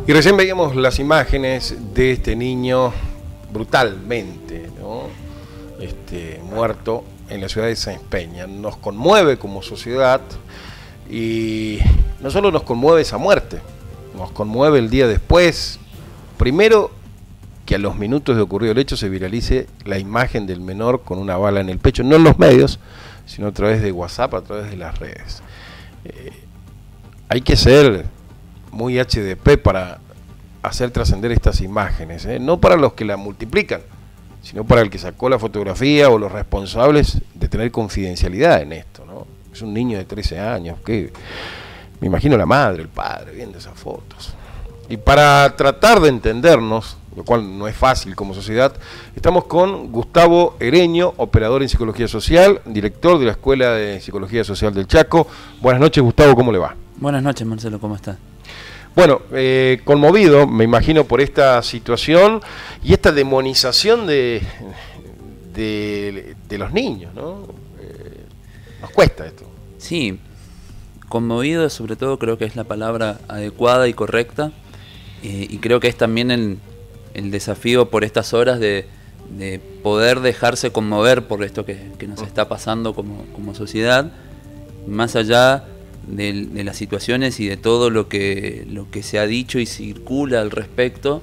Y recién veíamos las imágenes de este niño brutalmente, ¿no? Muerto en la ciudad de Sáenz Peña. Nos conmueve como sociedad y no solo nos conmueve esa muerte, nos conmueve el día después. Primero, que a los minutos de ocurrido el hecho se viralice la imagen del menor con una bala en el pecho, no en los medios, sino a través de WhatsApp, a través de las redes. Hay que ser muy HDP para hacer trascender estas imágenes, no para los que la multiplican, sino para el que sacó la fotografía o los responsables de tener confidencialidad en esto, ¿no? Es un niño de 13 años, que me imagino la madre, el padre, viendo esas fotos. Y para tratar de entendernos, lo cual no es fácil como sociedad, estamos con Gustavo Ereño, operador en Psicología Social, director de la Escuela de Psicología Social del Chaco. Buenas noches, Gustavo, ¿cómo le va? Buenas noches, Marcelo, ¿cómo está? Bueno, conmovido, me imagino, por esta situación y esta demonización de los niños, ¿no? Nos cuesta esto. Sí, conmovido, sobre todo creo que es la palabra adecuada y correcta, y creo que es también el desafío por estas horas de poder dejarse conmover por esto que nos está pasando como sociedad, más allá de las situaciones y de todo lo que se ha dicho y circula al respecto.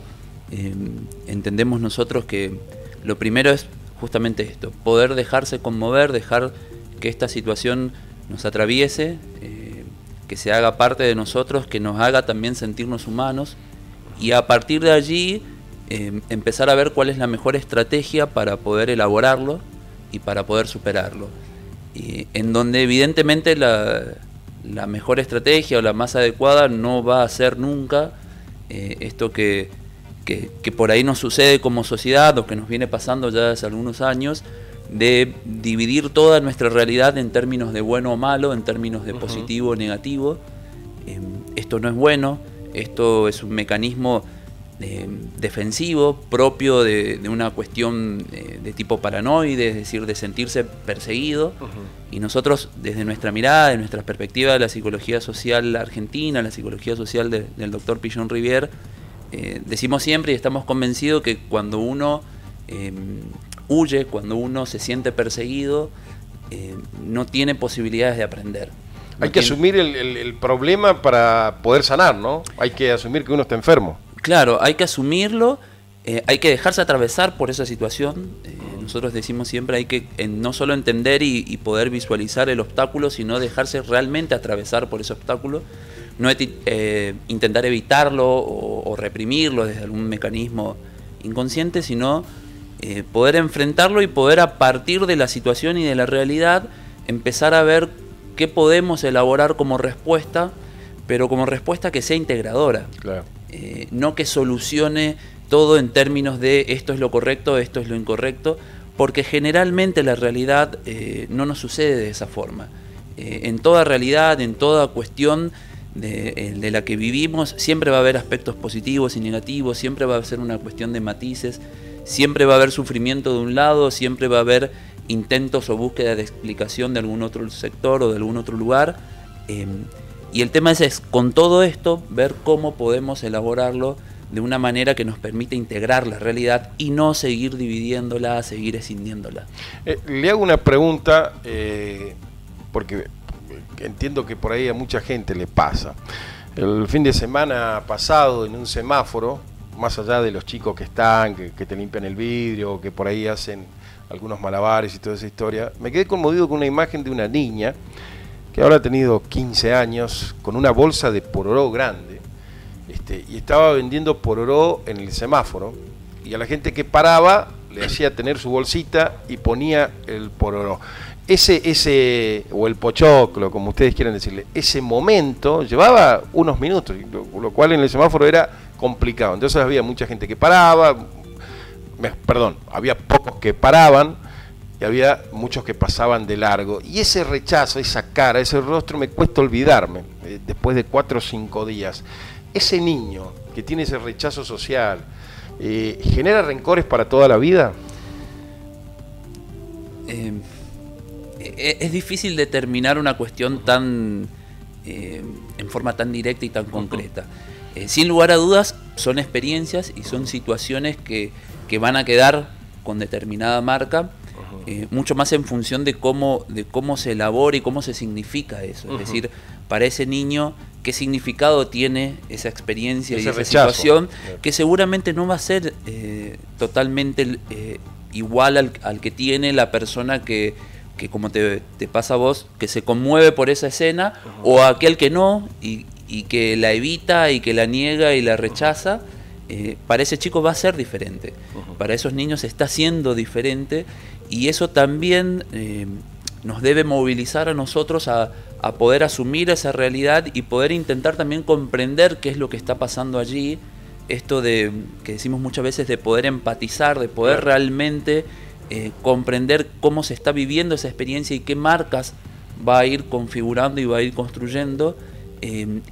Entendemos nosotros que lo primero es justamente esto, poder dejarse conmover, dejar que esta situación nos atraviese, que se haga parte de nosotros, que nos haga también sentirnos humanos, y a partir de allí empezar a ver cuál es la mejor estrategia para poder elaborarlo y para poder superarlo, en donde evidentemente la mejor estrategia o la más adecuada no va a ser nunca esto que por ahí nos sucede como sociedad, o que nos viene pasando ya hace algunos años, de dividir toda nuestra realidad en términos de bueno o malo, en términos de positivo o negativo. Esto no es bueno, esto es un mecanismo defensivo propio de una cuestión de tipo paranoide, es decir, de sentirse perseguido. Y nosotros, desde nuestra mirada, de nuestra perspectiva de la psicología social argentina, la psicología social del doctor Pillon Rivière, decimos siempre y estamos convencidos que cuando uno huye, cuando uno se siente perseguido, no tiene posibilidades de aprender. Hay que asumir el problema para poder sanar, ¿no? Hay que asumir que uno está enfermo. Claro, hay que asumirlo, hay que dejarse atravesar por esa situación. Nosotros decimos siempre hay que no solo entender y poder visualizar el obstáculo, sino dejarse realmente atravesar por ese obstáculo. No intentar evitarlo o reprimirlo desde algún mecanismo inconsciente, sino poder enfrentarlo y poder, a partir de la situación y de la realidad, empezar a ver qué podemos elaborar como respuesta, pero como respuesta que sea integradora. Claro. No que solucione todo en términos de esto es lo correcto, esto es lo incorrecto, porque generalmente la realidad no nos sucede de esa forma. En toda realidad, en toda cuestión de la que vivimos, siempre va a haber aspectos positivos y negativos, siempre va a ser una cuestión de matices, siempre va a haber sufrimiento de un lado, siempre va a haber intentos o búsqueda de explicación de algún otro sector o de algún otro lugar. Y el tema es con todo esto, ver cómo podemos elaborarlo de una manera que nos permita integrar la realidad y no seguir dividiéndola, seguir escindiéndola. Le hago una pregunta, porque entiendo que por ahí a mucha gente le pasa. El fin de semana pasado, en un semáforo, más allá de los chicos que están, que te limpian el vidrio, que por ahí hacen algunos malabares y toda esa historia, me quedé conmovido con una imagen de una niña que ahora ha tenido 15 años, con una bolsa de pororó grande, y estaba vendiendo pororó en el semáforo, y a la gente que paraba le hacía tener su bolsita y ponía el pororó. O el pochoclo, como ustedes quieran decirle, ese momento llevaba unos minutos, lo cual en el semáforo era complicado. Entonces había mucha gente que paraba, había pocos que paraban, y había muchos que pasaban de largo, y ese rechazo, esa cara, ese rostro me cuesta olvidarme, después de 4 o 5 días. Ese niño que tiene ese rechazo social, ¿genera rencores para toda la vida? Es difícil determinar una cuestión tan en forma tan directa y tan concreta. Sin lugar a dudas, son experiencias y son situaciones que van a quedar con determinada marca, mucho más en función de cómo se elabora y cómo se significa eso. Es decir, para ese niño, qué significado tiene esa experiencia y esa situación, que seguramente no va a ser totalmente igual al que tiene la persona que como te pasa a vos, que se conmueve por esa escena, o aquel que no, y que la evita y que la niega y la rechaza. Para ese chico va a ser diferente, para esos niños está siendo diferente, y eso también nos debe movilizar a nosotros a poder asumir esa realidad y poder intentar también comprender qué es lo que está pasando allí, esto de que decimos muchas veces, de poder empatizar, de poder realmente comprender cómo se está viviendo esa experiencia y qué marcas va a ir configurando y va a ir construyendo.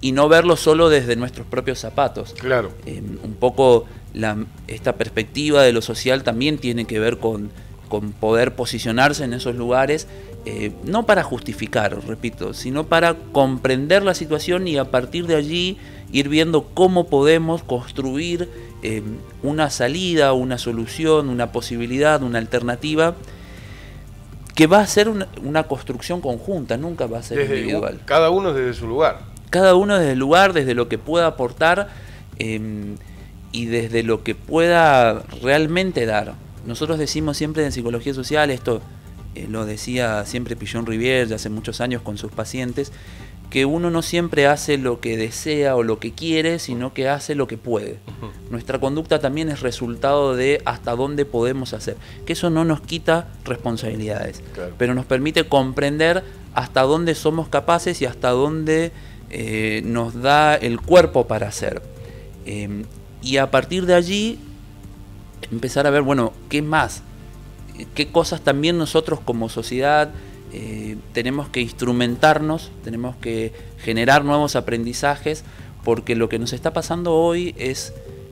Y no verlo solo desde nuestros propios zapatos. Claro. Un poco esta perspectiva de lo social también tiene que ver con poder posicionarse en esos lugares, no para justificar, repito, sino para comprender la situación y a partir de allí ir viendo cómo podemos construir una salida, una solución, una posibilidad, una alternativa, que va a ser una construcción conjunta, nunca va a ser individual. Cada uno desde su lugar. Cada uno desde el lugar, desde lo que pueda aportar y desde lo que pueda realmente dar. Nosotros decimos siempre en psicología social, esto lo decía siempre Pillon Rivière ya hace muchos años con sus pacientes, que uno no siempre hace lo que desea o lo que quiere, sino que hace lo que puede. Nuestra conducta también es resultado de hasta dónde podemos hacer. Que eso no nos quita responsabilidades, pero nos permite comprender hasta dónde somos capaces y hasta dónde nos da el cuerpo para hacer. Y a partir de allí empezar a ver, bueno, ¿qué más? ¿Qué cosas también nosotros como sociedad tenemos que instrumentarnos, tenemos que generar nuevos aprendizajes? Porque lo que nos está pasando hoy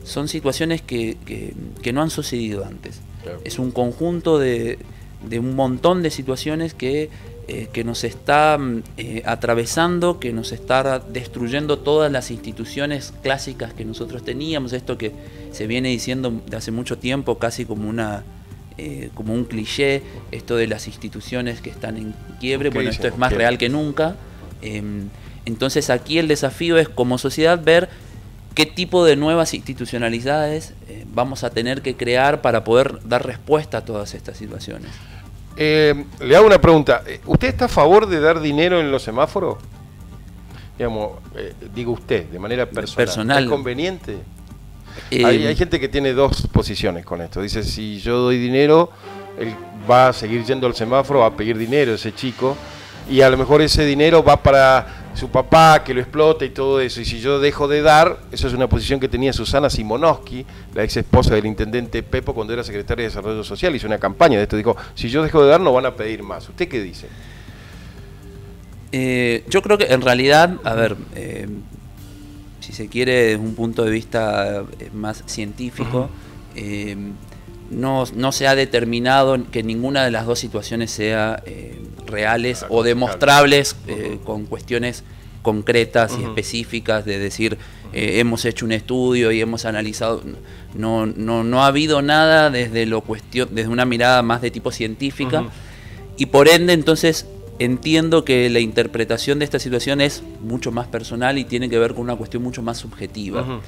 son situaciones que no han sucedido antes. Claro. Es un conjunto de un montón de situaciones que nos está atravesando, que nos está destruyendo todas las instituciones clásicas que nosotros teníamos. Esto que se viene diciendo de hace mucho tiempo, casi como un cliché, esto de las instituciones que están en quiebre. Bueno, esto es más real que nunca. Entonces aquí el desafío es, como sociedad, ver qué tipo de nuevas institucionalidades vamos a tener que crear para poder dar respuesta a todas estas situaciones. Le hago una pregunta. ¿Usted está a favor de dar dinero en los semáforos? Digamos, digo usted, de manera personal. ¿Es conveniente? Hay gente que tiene dos posiciones con esto. Dice, si yo doy dinero, él va a seguir yendo al semáforo, va a pedir dinero ese chico, y a lo mejor ese dinero va para su papá, que lo explota y todo eso. Y si yo dejo de dar, eso es una posición que tenía Susana Simonowski, la ex esposa del intendente Pepo, cuando era secretaria de Desarrollo Social. Hizo una campaña de esto, dijo, si yo dejo de dar no van a pedir más. ¿Usted qué dice? Yo creo que en realidad, a ver, si se quiere desde un punto de vista más científico, no se ha determinado que ninguna de las dos situaciones sea reales o demostrables con cuestiones concretas y específicas de decir hemos hecho un estudio y hemos analizado. No ha habido nada desde una mirada más de tipo científica, y por ende entonces entiendo que la interpretación de esta situación es mucho más personal y tiene que ver con una cuestión mucho más subjetiva.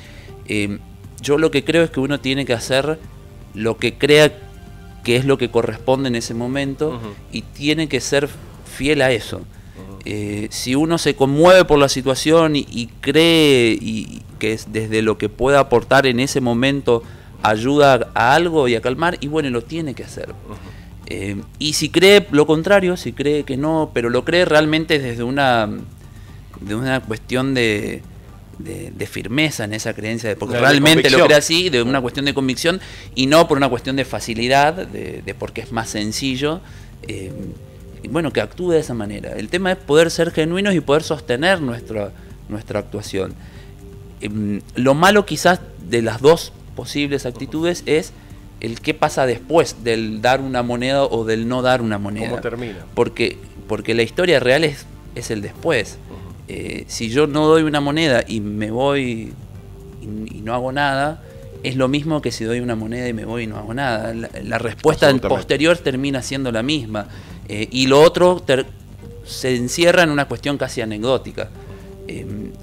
Yo lo que creo es que uno tiene que hacer lo que crea que es lo que corresponde en ese momento, y tiene que ser fiel a eso. Si uno se conmueve por la situación y cree que es desde lo que pueda aportar en ese momento ayuda a algo y a calmar, y bueno, lo tiene que hacer. Y si cree lo contrario, si cree que no, pero lo cree realmente desde una cuestión de firmeza en esa creencia, porque realmente lo cree así, de una cuestión de convicción, y no por una cuestión de facilidad, de porque es más sencillo, bueno, que actúe de esa manera. El tema es poder ser genuinos y poder sostener nuestra actuación. Lo malo quizás de las dos posibles actitudes es el qué pasa después del dar una moneda o del no dar una moneda. ¿Cómo termina? Porque la historia real es el después. Si yo no doy una moneda y me voy y no hago nada, es lo mismo que si doy una moneda y me voy y no hago nada. La respuesta posterior termina siendo la misma. Y lo otro se encierra en una cuestión casi anecdótica.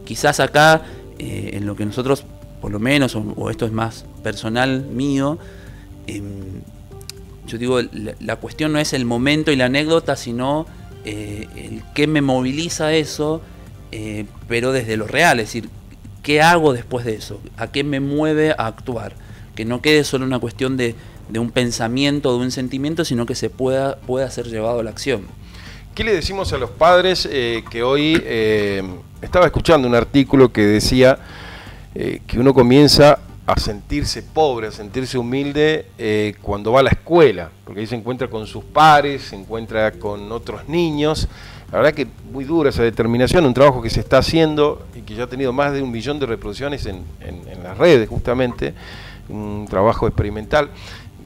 Quizás acá, en lo que nosotros, por lo menos, o esto es más personal mío, yo digo, la cuestión no es el momento y la anécdota, sino el qué me moviliza eso, pero desde lo real, es decir, ¿qué hago después de eso? ¿A qué me mueve a actuar? Que no quede solo una cuestión de un pensamiento, de un sentimiento, sino que se pueda ser llevado a la acción. ¿Qué le decimos a los padres que hoy estaba escuchando un artículo que decía que uno comienza a sentirse pobre, a sentirse humilde cuando va a la escuela? Porque ahí se encuentra con sus pares, se encuentra con otros niños. La verdad que muy dura esa determinación, un trabajo que se está haciendo y que ya ha tenido más de 1 millón de reproducciones en las redes, justamente, un trabajo experimental.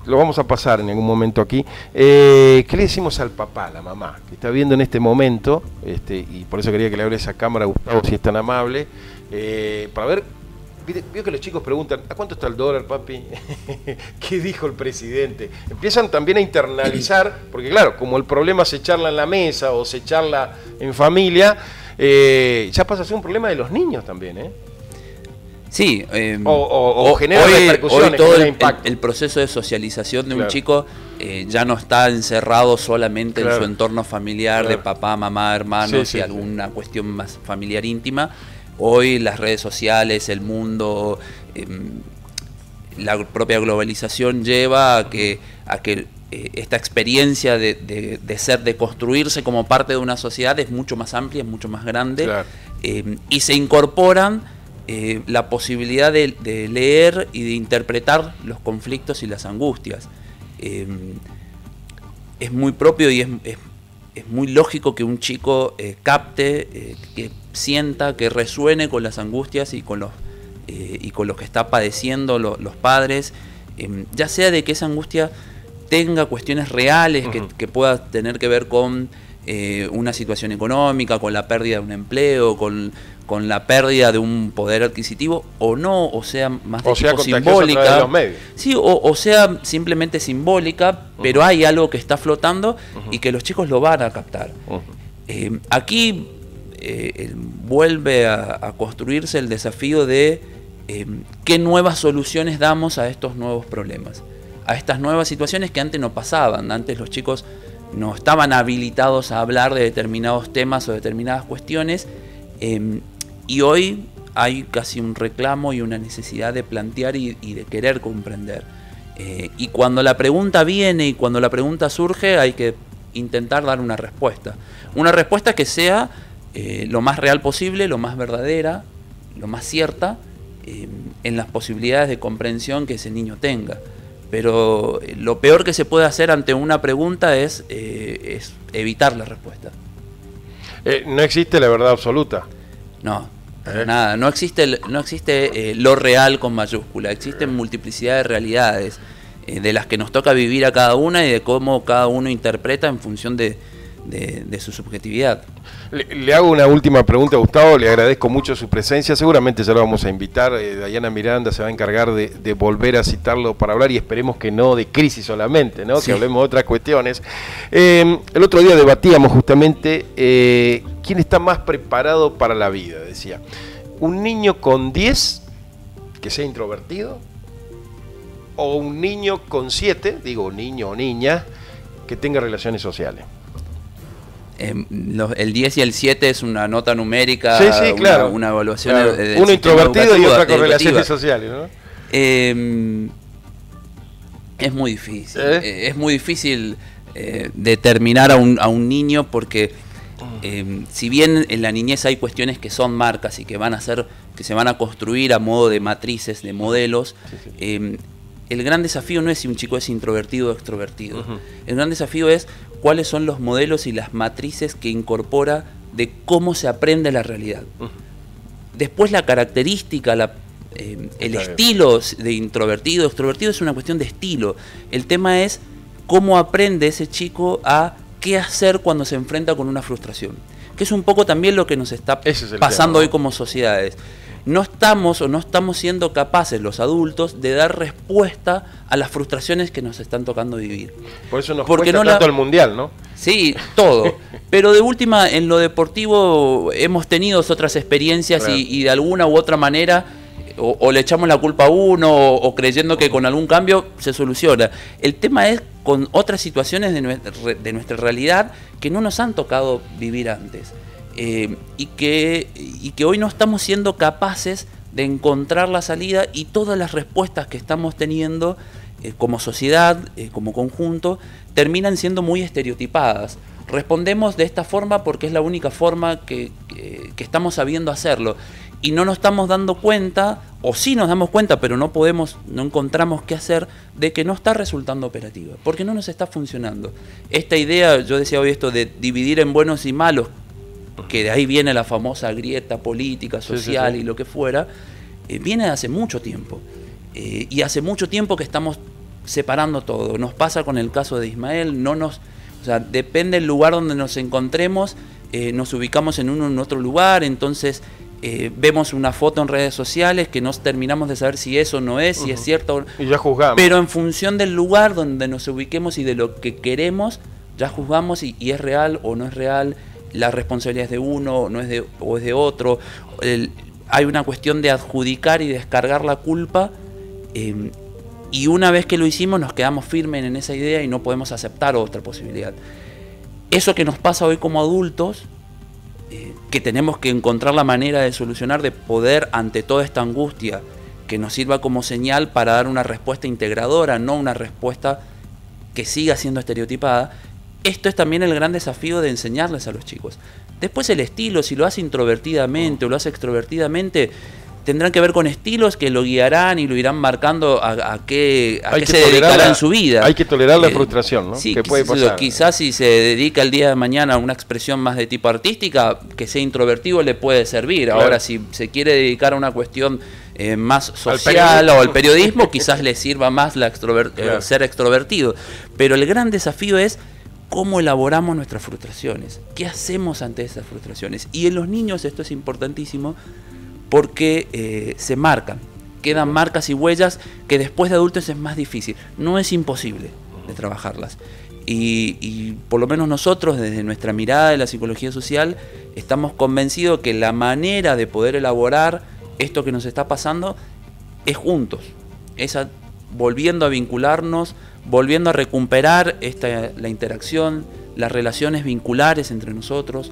Lo vamos a pasar en algún momento aquí. ¿Qué le decimos al papá, a la mamá, que está viendo en este momento, y por eso quería que le abra esa cámara, Gustavo, si es tan amable, para ver, veo que los chicos preguntan, ¿a cuánto está el dólar, papi? ¿Qué dijo el presidente? Empiezan también a internalizar, porque claro, como el problema se charla en la mesa o se charla en familia, ya pasa a ser un problema de los niños también, ¿eh? Sí, o genera repercusiones, hoy todo genera impacto. El proceso de socialización de un chico ya no está encerrado solamente en su entorno familiar de papá, mamá, hermanos y alguna cuestión más familiar íntima. Hoy las redes sociales, el mundo, la propia globalización lleva a que esta experiencia de construirse como parte de una sociedad es mucho más amplia, es mucho más grande, y se incorporan la posibilidad de leer y de interpretar los conflictos y las angustias. Es muy propio y es muy lógico que un chico capte, que sienta, que resuene con las angustias y con lo que está padeciendo los padres, ya sea de que esa angustia tenga cuestiones reales que pueda tener que ver con una situación económica, con la pérdida de un empleo, con la pérdida de un poder adquisitivo, o no, o sea más de tipo simbólica, a través de los medios. Sí, o sea simplemente simbólica, pero hay algo que está flotando y que los chicos lo van a captar. Aquí vuelve a construirse el desafío de qué nuevas soluciones damos a estos nuevos problemas, a estas nuevas situaciones que antes no pasaban. Antes los chicos no estaban habilitados a hablar de determinados temas o determinadas cuestiones, y hoy hay casi un reclamo y una necesidad de plantear y de querer comprender. Y cuando la pregunta viene y cuando la pregunta surge, hay que intentar dar una respuesta. Una respuesta que sea lo más real posible, lo más verdadera, lo más cierta, en las posibilidades de comprensión que ese niño tenga. Pero lo peor que se puede hacer ante una pregunta es evitar la respuesta. No existe la verdad absoluta. No, nada. No existe lo real con mayúscula. Existen multiplicidad de realidades de las que nos toca vivir a cada una y de cómo cada uno interpreta en función de su subjetividad. Le hago una última pregunta, Gustavo. Le agradezco mucho su presencia. Seguramente ya lo vamos a invitar. Dayana Miranda se va a encargar de volver a citarlo para hablar, y esperemos que no de crisis solamente, ¿no? Sí. Que hablemos de otras cuestiones. El otro día debatíamos justamente quién está más preparado para la vida, decía. ¿Un niño con 10 que sea introvertido? ¿O un niño con 7, digo niño o niña, que tenga relaciones sociales? El 10 y el 7 es una nota numérica, claro. Una evaluación. Claro. Uno introvertido y otra con relaciones sociales, ¿no? Es muy difícil. Es muy difícil determinar a un niño porque si bien en la niñez hay cuestiones que son marcas y que se van a construir a modo de matrices, de modelos, el gran desafío no es si un chico es introvertido o extrovertido. El gran desafío es cuáles son los modelos y las matrices que incorpora de cómo se aprende la realidad. Después la característica, el estilo de introvertido, extrovertido es una cuestión de estilo. El tema es cómo aprende ese chico a qué hacer cuando se enfrenta con una frustración. Que es un poco también lo que nos está pasando hoy como sociedades. no estamos siendo capaces los adultos de dar respuesta a las frustraciones que nos están tocando vivir. Por eso nos cuesta tanto el mundial, ¿no? Sí, todo. Pero de última, en lo deportivo hemos tenido otras experiencias, claro, y de alguna u otra manera o le echamos la culpa a uno o creyendo que con algún cambio se soluciona. El tema es con otras situaciones de nuestra realidad que no nos han tocado vivir antes. Y que hoy no estamos siendo capaces de encontrar la salida, y todas las respuestas que estamos teniendo como sociedad, como conjunto, terminan siendo muy estereotipadas. Respondemos de esta forma porque es la única forma que estamos sabiendo hacerlo, y no nos estamos dando cuenta, o sí nos damos cuenta, pero no encontramos qué hacer, de que no está resultando operativa, porque no nos está funcionando. Esta idea, yo decía hoy esto de dividir en buenos y malos, que de ahí viene la famosa grieta política, social, sí. Y lo que fuera, viene de hace mucho tiempo. Y hace mucho tiempo que estamos separando todo. Nos pasa con el caso de Ismael, o sea, depende del lugar donde nos encontremos, nos ubicamos en uno o en otro lugar, entonces vemos una foto en redes sociales que no terminamos de saber si eso no es, si es cierto o no. Y ya juzgamos. Pero en función del lugar donde nos ubiquemos y de lo que queremos, ya juzgamos y es real o no es real. La responsabilidad es de uno, o es de otro. Hay una cuestión de adjudicar y descargar la culpa, y una vez que lo hicimos nos quedamos firmes en esa idea y no podemos aceptar otra posibilidad. Eso que nos pasa hoy como adultos, que tenemos que encontrar la manera de solucionar, de poder, ante toda esta angustia, que nos sirva como señal para dar una respuesta integradora, no una respuesta que siga siendo estereotipada. Esto es también el gran desafío de enseñarles a los chicos. Después el estilo, si lo hace introvertidamente o lo hace extrovertidamente, tendrán que ver con estilos que lo guiarán y lo irán marcando a qué se dedicará en su vida. Hay que tolerar la frustración, ¿no? Sí, que puede pasar. Quizás si se dedica el día de mañana a una expresión más de tipo artística, que sea introvertido le puede servir. Claro. Ahora, si se quiere dedicar a una cuestión más social o al periodismo, quizás le sirva más claro, ser extrovertido. Pero el gran desafío es cómo elaboramos nuestras frustraciones, qué hacemos ante esas frustraciones. Y en los niños esto es importantísimo porque se marcan, quedan marcas y huellas que después de adultos es más difícil. No es imposible de trabajarlas. Y por lo menos nosotros, desde nuestra mirada de la psicología social, estamos convencidos que la manera de poder elaborar esto que nos está pasando es juntos, volviendo a vincularnos, volviendo a recuperar la interacción, las relaciones vinculares entre nosotros,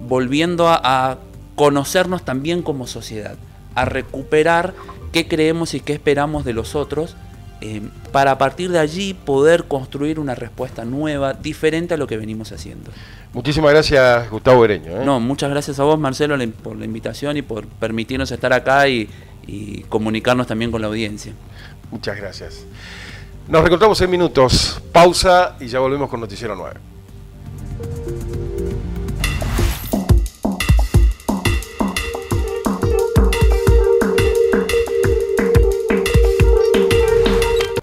volviendo a conocernos también como sociedad, a recuperar qué creemos y qué esperamos de los otros, para a partir de allí poder construir una respuesta nueva, diferente a lo que venimos haciendo. Muchísimas gracias, Gustavo Bereño. No, muchas gracias a vos, Marcelo, por la invitación y por permitirnos estar acá y comunicarnos también con la audiencia. Muchas gracias. Nos reencontramos en minutos. Pausa y ya volvemos con Noticiero 9.